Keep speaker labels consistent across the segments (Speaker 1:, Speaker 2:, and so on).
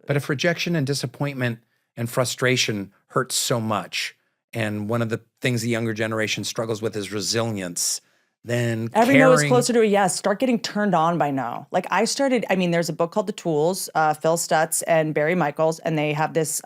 Speaker 1: But if rejection and disappointment and frustration hurts so much, and one of the things the younger generation struggles with is resilience, then
Speaker 2: every no is closer to a yes. Start getting turned on by no. Like there's a book called The Tools, Phil Stutz and Barry Michaels, and they have this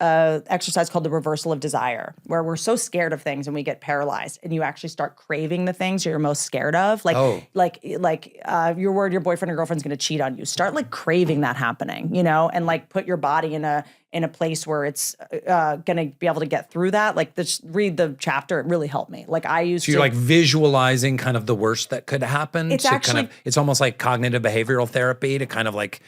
Speaker 2: exercise called the reversal of desire, where we're so scared of things and we get paralyzed, and you actually start craving the things you're most scared of. You're worried your boyfriend or girlfriend's going to cheat on you. Start like craving that happening, and like put your body in a place where it's going to be able to get through that. Like read the chapter. It really helped me. Like you're
Speaker 1: like visualizing kind of the worst that could happen. It's almost like cognitive behavioral therapy to kind of like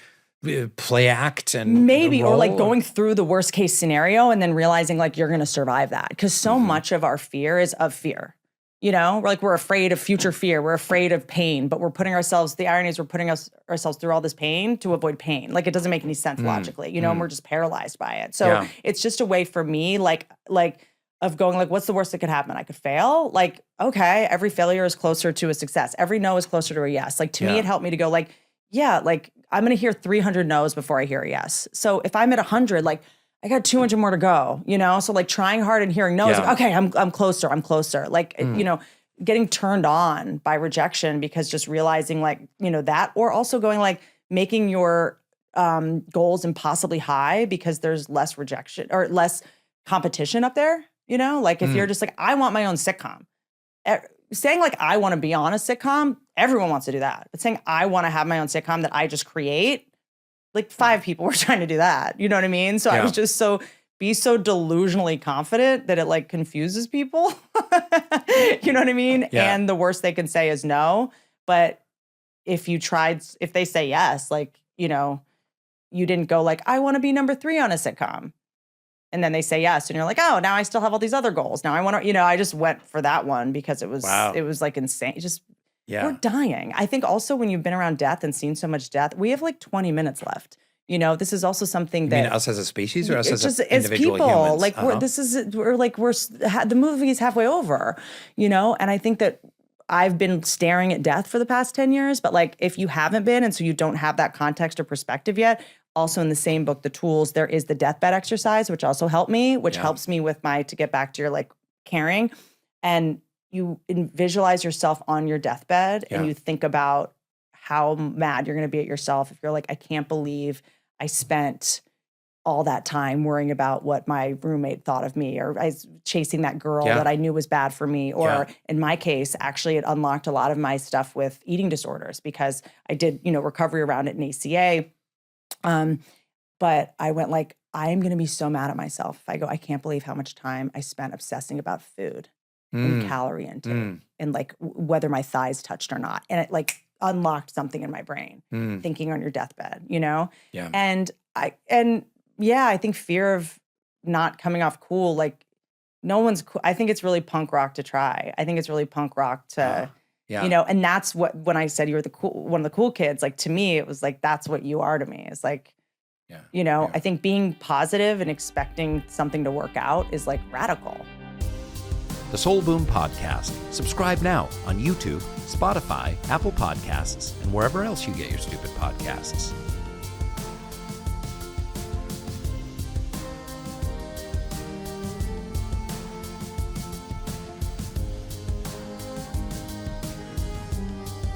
Speaker 1: play act and
Speaker 2: maybe, or like going through the worst case scenario and then realizing like you're going to survive that. Because so much of our fear is of fear. We're afraid of future fear. We're afraid of pain, but the irony is we're putting ourselves through all this pain to avoid pain. Like it doesn't make any sense logically, and we're just paralyzed by it. So it's just a way for me, of going like, what's the worst that could happen? I could fail. Like, okay, every failure is closer to a success. Every no is closer to a yes. Like to me, it helped me to go like, yeah, like I'm going to hear 300 no's before I hear a yes. So if I'm at 100, like I got 200 more to go, So like trying hard and hearing no's, like, okay, I'm closer. Like, getting turned on by rejection, because just realizing like, that, or also going like making your goals impossibly high because there's less rejection or less competition up there, like if you're just like, I want my own sitcom. Saying like, I want to be on a sitcom, everyone wants to do that. But saying I want to have my own sitcom that I just create, like 5 people were trying to do that. You know what I mean? So I was just so delusionally confident that it like confuses people. You know what I mean? Yeah. And the worst they can say is no. But if they say yes, like, you didn't go like, I want to be number 3 on a sitcom. And then they say yes, and you're like, oh, now I still have all these other goals. Now I want to, I just went for that one because it was like insane. We're dying. I think also when you've been around death and seen so much death, we have like 20 minutes left. This is also something that—
Speaker 1: You mean us as a species, or us as individual people? Humans?
Speaker 2: Like the movie is halfway over, And I think that I've been staring at death for the past 10 years, but like if you haven't been, and so you don't have that context or perspective yet. Also in the same book, The Tools, there is the deathbed exercise, which also helped me, which helps me with to get back to your like caring. And you visualize yourself on your deathbed and you think about how mad you're going to be at yourself if you're like, I can't believe I spent all that time worrying about what my roommate thought of me, or I was chasing that girl that I knew was bad for me. Or in my case, actually it unlocked a lot of my stuff with eating disorders because I did, recovery around it in ACA. But I went like, I am going to be so mad at myself if I go, I can't believe how much time I spent obsessing about food and calorie intake and like whether my thighs touched or not. And it like unlocked something in my brain, thinking on your deathbed, Yeah. And I think fear of not coming off cool, like no one's cool. I think it's really punk rock to try. I think it's really punk rock to, and that's what, when I said you were one of the cool kids, like to me, it was like, that's what you are to me. It's like, I think being positive and expecting something to work out is like radical.
Speaker 3: The Soul Boom Podcast. Subscribe now on YouTube, Spotify, Apple Podcasts, and wherever else you get your stupid podcasts.